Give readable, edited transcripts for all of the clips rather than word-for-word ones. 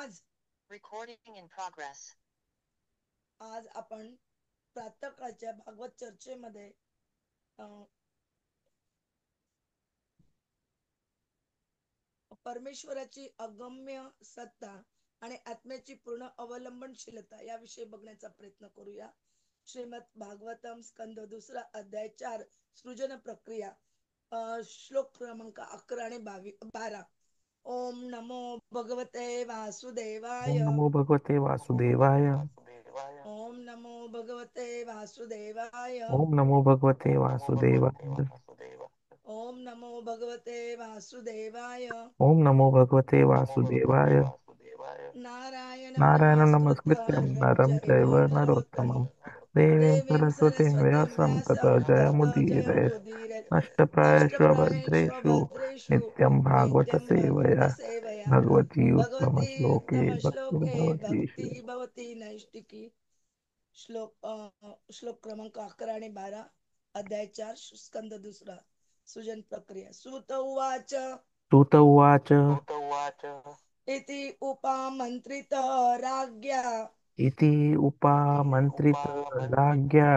आज Recording in progress. आज आपण प्रातःकाळच्या भागवत चर्चेमध्ये परमेश्वराची अगम्य सत्ता आणि आत्म्याची पूर्ण अवलंबनशीलता याविषयी बघण्याचा प्रयत्न करूया. श्रीमद भागवतम स्कंद दुसरा अध्याय 4 सृजन प्रक्रिया श्लोक क्रमांक 11 आणि 12. ओम नमो भगवते वासुदेवाय. ओम नमो भगवते वासुदेवाय. ओम नमो भगवते वासुदेवाय. ओम नमो भगवते वासुदेवाय. ओम नमो भगवते वासुदेवाय. ओम नमो भगवते वासुदेवाय. नारायणं नारायणं नमस्कृत्य नमस्कृत्यं नरं नरं चैव चैव नरोत्तमं नरोत्तमं देवीं देवीं सरस्वतीं सरस्वतीं व्यासं ततो व्यासं ततो जयमुदीरये. जयमुदीरये. नष्टप्रायेषु नष्टप्रायेषु अभद्रेषु भद्रेषु नित्यं नित्यं भागवतसेवया भागवतसेवया भगवती भगवती उत्तमश्लोके उत्तमश्लोके भक्तिर्भवति भक्तिः भवति नैष्टिकी. श्लोक क्रमांक 11 आणि 12 अध्याय 4 स्कंद दुसरा सुजन प्रक्रिया. सूत उवाच सूत उवाच इति उपामन्त्रित राज्ञा इति उपामन्त्रित राज्ञा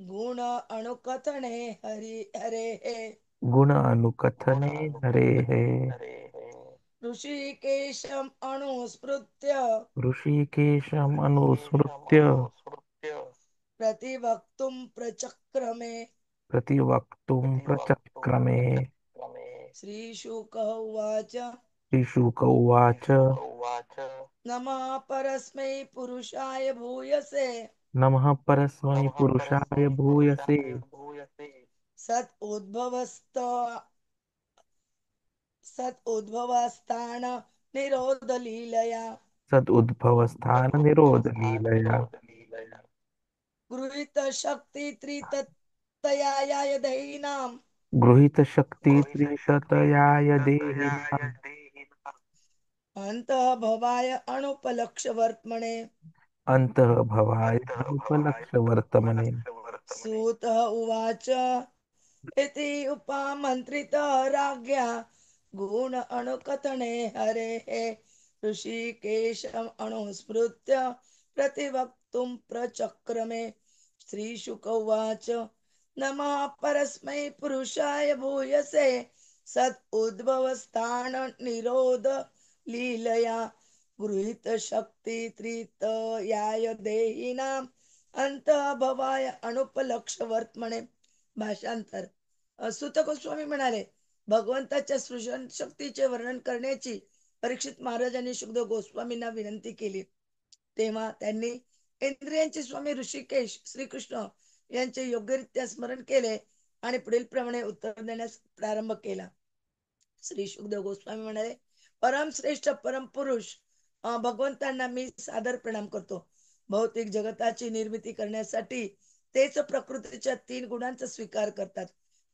गुण अणुकथने हरेः गुण अनुकथने हरेः ऋषिकेशम् अनुस्मृत्य ऋषिकेशम् अनुस्मृत्य प्रतिवक्तुं प्रचक्रमे. प्रतिवक्तुं प्रचक्रमे. श्रीशुक उवाच श्रीशुक उवाच नमः परस्मै पुरुषाय भूयसे नमः परस्मै पुरुषाय भूयसे सत् उद्भवस्तान निरोधलीलया सदुद्भवस्थाननिरोधलीलया गृहीत शक्ति त्रितत्तयाय दहीनां गृहीतशक्तित्रिततयाय देहिनाम् अन्तः भवाय अणुपलक्ष्यवर्त्मने. अन्तः भवाय अनुपलक्ष्यवर्तमने. सूतः उवाच इति उपामन्त्रितः राज्ञा गुण अणुकथने हरेः ऋषिकेशम् अणुस्मृत्य प्रतिवक्तुं प्रचक्रमे. श्रीशुक उवाच नमः परस्मै पुरुषाय भूयसे सत् उद्भवस्थान निरोध लीलया गृहीत शक्ति त्रितयाय देहिनाम् अंतः भवाय अनुपलक्ष वर्तमने. भाषांतर. सुत गोस्वामी म्हणाले, भगवंताच्या सृजन शक्तीचे वर्णन करण्याची परीक्षित महाराजांनी शुद्ध गोस्वामींना विनंती केली. तेव्हा त्यांनी इंद्रियांचे स्वामी ऋषिकेश श्रीकृष्ण यांचे योग्यरित्या स्मरण केले आणि पुढील प्रमाणे उत्तर देण्यास प्रारंभ केला. श्री शुकदेव गोस्वामी म्हणाले, परमश्रेष्ठ परमपुरुष भगवंतांना मी सादर प्रणाम करतो. भौतिक जगताची निर्मिती करण्यासाठी तेच प्रकृतीच्या 3 गुणांचा स्वीकार करतात.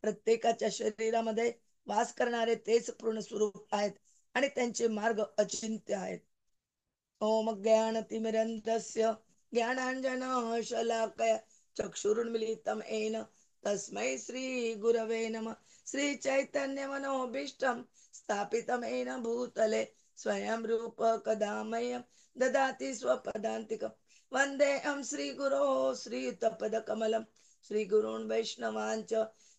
प्रत्येकाच्या शरीरामध्ये वास करणारे तेच पूर्ण स्वरूप आहेत आणि त्यांचे मार्ग अचिंत्य आहेत. ओम ज्ञानतिमिरन्धस्य ज्ञानांजन शलाकया चक्षुरुन्मिलितं येन तस्मै श्री गुरवे नमः. श्री चैतन्य मनोभीष्टं स्थापितं येन भूतले स्वयं रूप कदा मह्यं ददाति स्वपदान्तिकं. वन्देऽहं श्रीगुरो श्रीयुतपदकमलं श्रीगुरून् वैष्णवाञ्च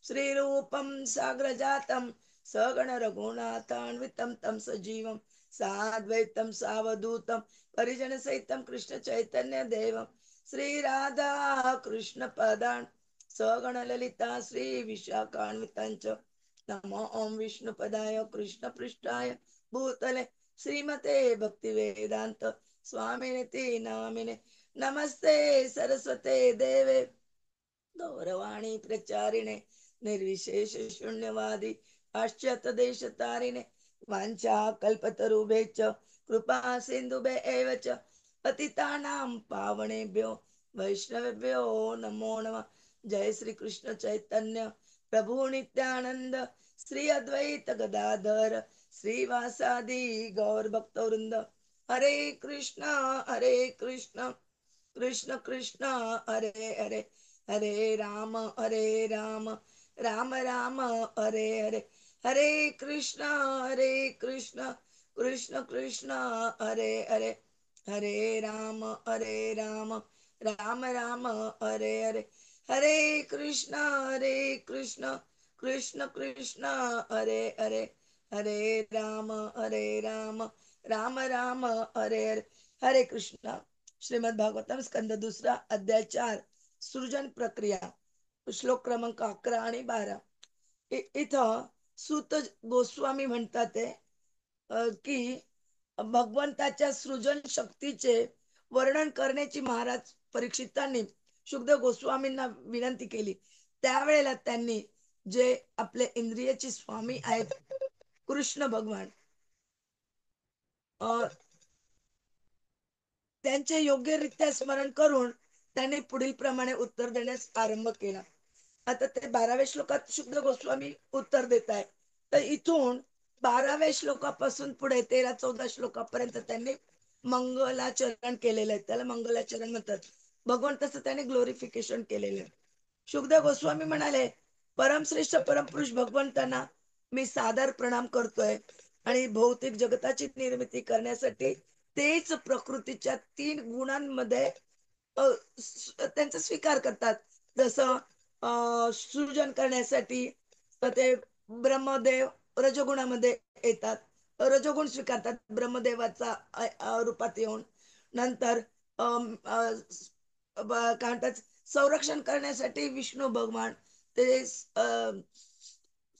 श्रीरूपं साग्रजातं सगण रघुनाथान्वितं तं सजीवं साद्वैतं सावधूतं परिजन सहितं कृष्ण चैतन्य देवं श्री राधा कृष्ण पदान् सगण ललिता श्री विशाखान्वितांच. नमो ओम विष्णुपदाय कृष्ण पृष्ठाय भूतले श्रीमते भक्ति वेदांत स्वामिनिति नामिने. नमस्ते सरस्वते देवे गौरवाणी प्रचारिणे निर्विशेष शून्यवादी पाश्चात्य देश तारिणे वांछा कल्पतरुभ्यश्च कृपा सिंधुभ्य एव च पतितानां पावनेभ्यो वैष्णवेभ्यो नमो नमः. जय श्री कृष्ण चैतन्य प्रभु नित्यानंद श्री अद्वैत गदाधर श्रीवासादि गौर भक्तवृंद. हरे कृष्ण कृष्ण कृष्ण हरे हरे हरे राम राम राम हरे हरे. हरे कृष्ण कृष्ण कृष्ण हरे हरे, हरे राम राम राम हरे हरे, हरे कृष्ण कृष्ण कृष्ण हरे हरे, हरे राम राम राम हरे हरे, हरे कृष्ण. श्रीमद भागवतम स्कंद दुसरा अध्याय 4 सृजन प्रक्रिया, श्लोक क्रमांक 11 आणि 12. इथं सूत गोस्वामी म्हणतात ते की भगवंताच्या सृजन शक्तीचे वर्णन करण्याची महाराज परीक्षितांनी शुकदेव गोस्वामींना विनंती केली. त्यावेळेला त्यांनी जे आपले इंद्रियाचे स्वामी आहेत कृष्ण भगवान त्यांचे योग्यरित्या स्मरण करून त्यांनी पुढील प्रमाणे उत्तर देण्यास आरंभ केला. आता ते 12व्या श्लोकात शुद्ध गोस्वामी उत्तर देत आहे. तर इथून 12व्या श्लोकापासून पुढे 13-14 श्लोकापर्यंत त्यांनी मंगलाचरण केलेलं आहे. त्याला मंगलाचरण म्हणतात. भगवंताचं त्यांनी ग्लोरिफिकेशन केलेलं आहे. शुकदेव गोस्वामी म्हणाले, परमश्रेष्ठ परमपुरुष भगवंतांना मी सादर प्रणाम करतोय आणि भौतिक जगताची निर्मिती करण्यासाठी तेच प्रकृतीच्या 3 गुणांमध्ये त्यांचा स्वीकार करतात. जसं सृजन करण्यासाठी ते ब्रह्मदेव रजगुणामध्ये येतात, रजगुण स्वीकारतात ब्रह्मदेवाचा रूपात येऊन. नंतर काय म्हणतात संरक्षण करण्यासाठी विष्णू भगवान ते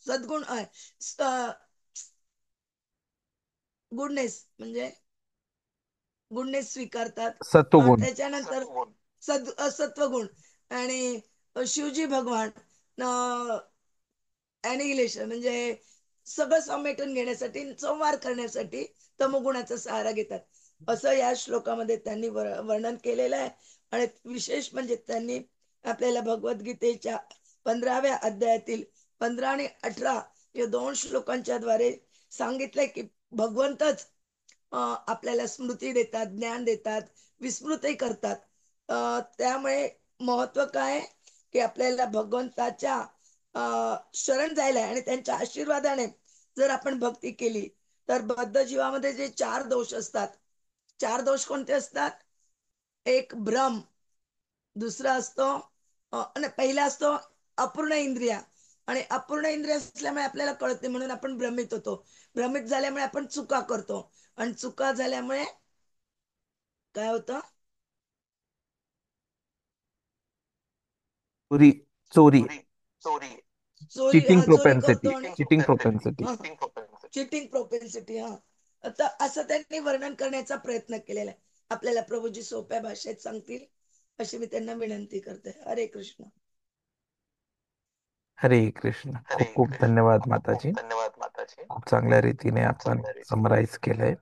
सद्गुण गुडनेस म्हणजे गुडनेस स्वीकारतात. सत्वगुण. त्याच्यानंतर सत्वगुण आणि शिवजी भगवान अॅनिहिलेशन म्हणजे सगळं समेटून घेण्यासाठी संवार करण्यासाठी तमोगुणाचा सहारा घेतात. असं या श्लोकामध्ये त्यांनी वर्णन केलेलं आहे. आणि विशेष म्हणजे त्यांनी आपल्याला भगवद्गीतेच्या 15व्या अध्यायातील 15 आणि 18 या 2 श्लोकांच्या द्वारे सांगितलंय की भगवंतच आपल्याला स्मृती देतात, ज्ञान देतात, विस्मृतही करतात. त्यामुळे महत्व काय की आपल्याला भगवंताच्या शरण जायला आणि त्यांच्या आशीर्वादाने जर आपण भक्ती केली तर बद्ध जीवामध्ये जे 4 दोष असतात, 4 दोष कोणते असतात? एक भ्रम, दुसरा असतो आणि पहिला असतो अपूर्ण इंद्रिया. आणि अपूर्ण इंद्रिय असल्यामुळे आपल्याला कळत नाही म्हणून आपण भ्रमित होतो. भ्रमित झाल्यामुळे आपण चुका करतो आणि चुका झाल्यामुळे काय होतं? चोरी. चोरी. चोरी करतो आणि चिटिंग प्रोपेन्सिटी. चिटिंग प्रोपेन्सिटी. तर असं त्यांनी वर्णन करण्याचा प्रयत्न केलेला आहे. आपल्याला प्रभूजी सोप्या भाषेत सांगतील अशी मी त्यांना विनंती करते. हरे कृष्ण. हरे कृष्ण. खूप खूप धन्यवाद माताजी. खूप चांगल्या रीतीने आपण समराईज केलंय.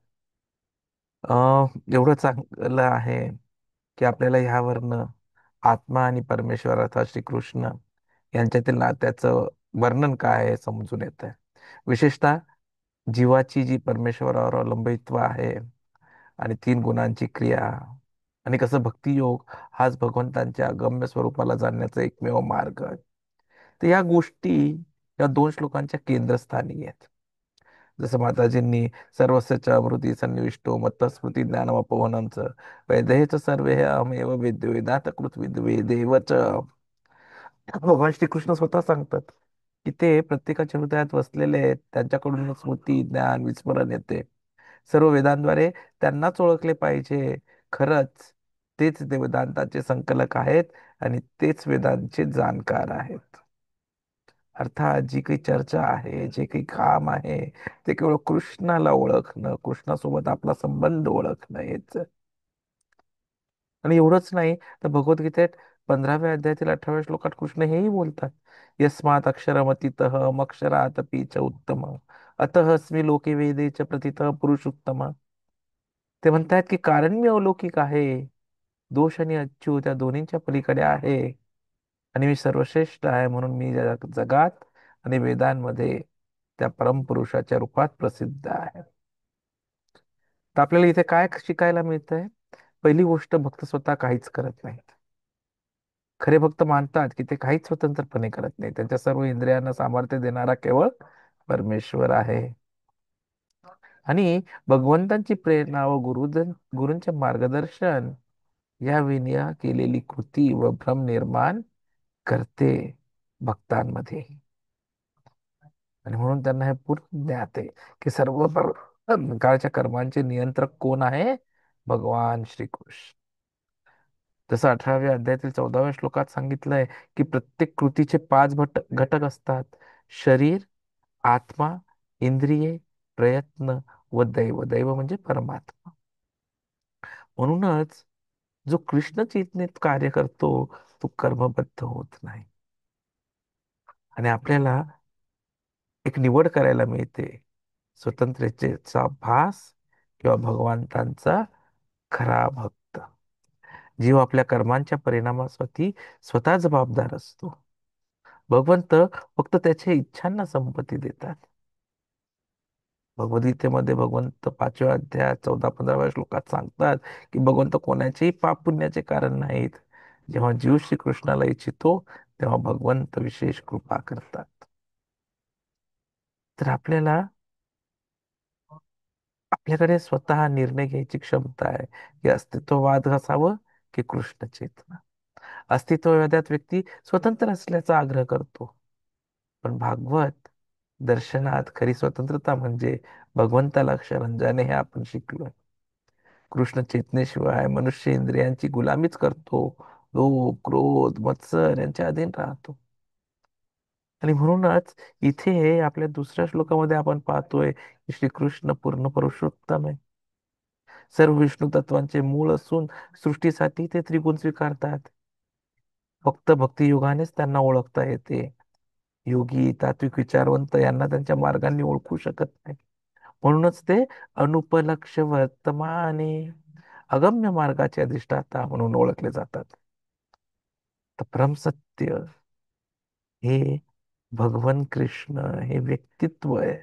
एवढं चांगलं आहे की आपल्याला ह्यावरनं आत्मा आणि परमेश्वर अर्थात श्रीकृष्ण यांच्यातील नात्याचं वर्णन काय आहे समजून येत आहे. विशेषतः जीवाची जी परमेश्वरावर अवलंबित्व आहे आणि 3 गुणांची क्रिया आणि कसं भक्तियोग हाच भगवंतांच्या गम्य स्वरूपाला जाणण्याचा एकमेव मार्ग आहे. तर या गोष्टी या 2 श्लोकांच्या केंद्रस्थानी आहेत. जसं माताजींनी सर्वस्य च अमृती सन्निविष्टो मत्तस्मृती ज्ञानमपोहनंच वैदेहच सर्वे अहमेव वेद्यो वेदांत कृत वेदेव च. भगवान श्रीकृष्ण स्वतः सांगतात की ते प्रत्येकाच्या हृदयात वसलेले आहेत. त्यांच्याकडून स्मृती ज्ञान विस्मरण येते. सर्व वेदांद्वारे त्यांनाच ओळखले पाहिजे. खरंच तेच ते वेदांताचे संकलक आहेत आणि तेच वेदांचे जाणकार आहेत. अर्थात जी काही चर्चा आहे, जे काही काम आहे, ते केवळ कृष्णाला ओळखणं, कृष्णासोबत आपला संबंध ओळखणं हेच आहे. आणि एवढंच नाही तर भगवद्गीतेत 15व्या अध्यायातील 18व्या श्लोकात कृष्ण हेही बोलतात, यस्मात अक्षरमतीतः मक्षरातपि च उत्तम अतःस्मि लोके वेदे च प्रतितः पुरुषोत्तम. ते म्हणतात की कारण मी अलौकिक आहे, दोष आणि अच्यू त्या दोन्हींच्या पलीकडे आहे आणि मी सर्वश्रेष्ठ आहे म्हणून मी जगात आणि वेदांमध्ये त्या परमपुरुषाच्या रूपात प्रसिद्ध आहे. तर आपल्याला इथे काय शिकायला मिळतंय? पहिली गोष्ट, भक्त स्वतः काहीच करत नाहीत. खरे भक्त मानतात की ते काहीच स्वतंत्रपणे करत नाही. त्यांच्या सर्व इंद्रियांना सामर्थ्य देणारा केवळ परमेश्वर आहे. आणि भगवंतांची प्रेरणा व गुरूंचे मार्गदर्शन या विनया केलेली कृती व भ्रम निर्माण करते भक्तांमध्ये. आणि म्हणून त्यांना हे पूर्ण ज्ञात आहे की सर्व प्रकारच्या कर्मांचे नियंत्रक कोण आहे? भगवान श्रीकृष्ण. जसं 18व्या अध्यायातील 14व्या श्लोकात सांगितलंय की प्रत्येक कृतीचे 5 घटक असतात: शरीर, आत्मा, इंद्रिये, प्रयत्न व दैव. दैव म्हणजे परमात्मा. म्हणूनच जो कृष्ण चेतनेत कार्य करतो तो कर्मबद्ध होत नाही आणि आपल्याला एक निवड करायला मिळते: स्वतंत्रतेचा भास किंवा भगवंतांचा खरा भक्त. जीव आपल्या कर्मांच्या परिणामासाठी स्वतः जबाबदार असतो. भगवंत फक्त त्याच्या इच्छांना संपत्ती देतात. भगवद्गीतेमध्ये भगवंत 5व्या अध्यायात 14-15व्या श्लोकात सांगतात की भगवंत कोणाचेही पाप पुण्याचे कारण नाहीत. जेव्हा जीव श्रीकृष्णाला इच्छितो तेव्हा भगवंत विशेष कृपा करतात. तर आपल्याकडे स्वतः निर्णय घ्यायची क्षमता आहे की अस्तित्ववाद असावं की कृष्ण चेतना. अस्तित्ववादात व्यक्ती स्वतंत्र असल्याचा आग्रह करतो, पण भागवत दर्शनात खरी स्वतंत्रता म्हणजे भगवंताला शरण जाणे हे आपण शिकलोय. कृष्ण चेतनेशिवाय मनुष्य इंद्रियांची गुलामीच करतो, लोभ, क्रोध, मत्सर यांच्या अधीन राहतो. आणि म्हणूनच इथे आपल्या दुसऱ्या श्लोकामध्ये आपण पाहतोय की श्रीकृष्ण पूर्ण पुरुषोत्तम आहे. सर्व विष्णू तत्वांचे मूळ असून सृष्टीसाठी ते त्रिगुण स्वीकारतात. फक्त भक्तियुगानेच त्यांना ओळखता येते. योगी, तात्विक, विचारवंत यांना त्यांच्या मार्गाने ओळखू शकत नाही. म्हणूनच ते अनुपलक्ष वर्तमाने अगम्य मार्गाचे अधिष्ठाता म्हणून ओळखले जातात. तर परमसत्य हे भगवान कृष्ण हे व्यक्तित्व आहे.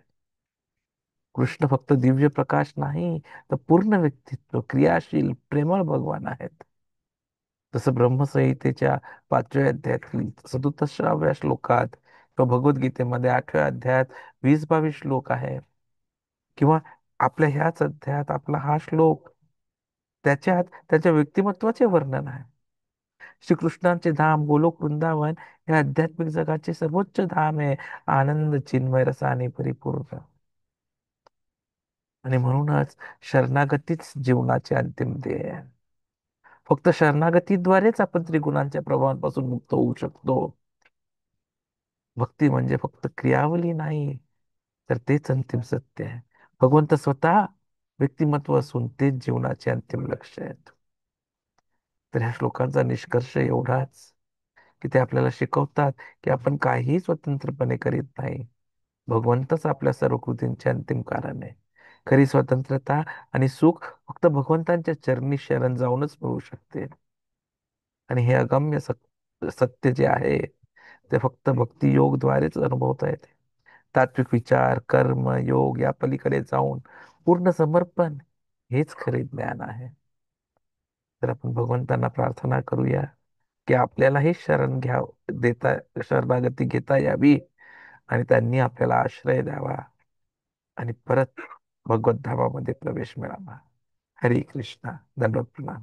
कृष्ण फक्त दिव्य प्रकाश नाही तर पूर्ण व्यक्तित्व, क्रियाशील, प्रेमळ भगवान आहेत. जसं ब्रह्मसंहितेच्या 5व्या अध्यायातील 37व्या श्लोकात किंवा भगवद्गीतेमध्ये 8व्या अध्यायात 20-22 श्लोक आहे, किंवा आपल्या ह्याच अध्यायात आपला हा श्लोक, त्याच्यात त्याच्या व्यक्तिमत्वाचे वर्णन आहे. श्रीकृष्णांचे धाम गोलोक वृंदावन हे आध्यात्मिक जगाचे सर्वोच्च धाम आहे, आनंद चिन्मय रसाने परिपूर्ण. आणि म्हणूनच शरणागतीच जीवनाचे अंतिम ध्येय आहे. फक्त शरणागतीद्वारेच आपण त्रिगुणांच्या प्रभावांपासून मुक्त होऊ शकतो. भक्ती म्हणजे फक्त क्रियावली नाही, तर तेच अंतिम सत्य आहे. भगवंत स्वतः व्यक्तिमत्व असून तेच जीवनाचे अंतिम लक्ष्य आहेत. तर ह्या श्लोकांचा निष्कर्ष एवढाच की ते आपल्याला शिकवतात की आपण काहीही स्वतंत्रपणे करीत नाही. भगवंतच आपल्या सर्व कृतींचे अंतिम कारण आहे. खरी स्वतंत्रता आणि सुख फक्त भगवंतांच्या चरणी शरण जाऊनच मिळू शकते. आणि हे अगम्य सत्य जे आहे ते फक्त भक्ती योगद्वारेच अनुभवता येते. तात्विक विचार, कर्म, योग या पलीकडे जाऊन पूर्ण समर्पण हेच खरे ज्ञान आहे. तर आपण भगवंतांना प्रार्थना करूया की आपल्यालाही शरणागती घेता यावी आणि त्यांनी आपल्याला आश्रय द्यावा आणि परत भगवत धामामध्ये प्रवेश मिळावा. हरे कृष्णा. दंडवत प्रणाम.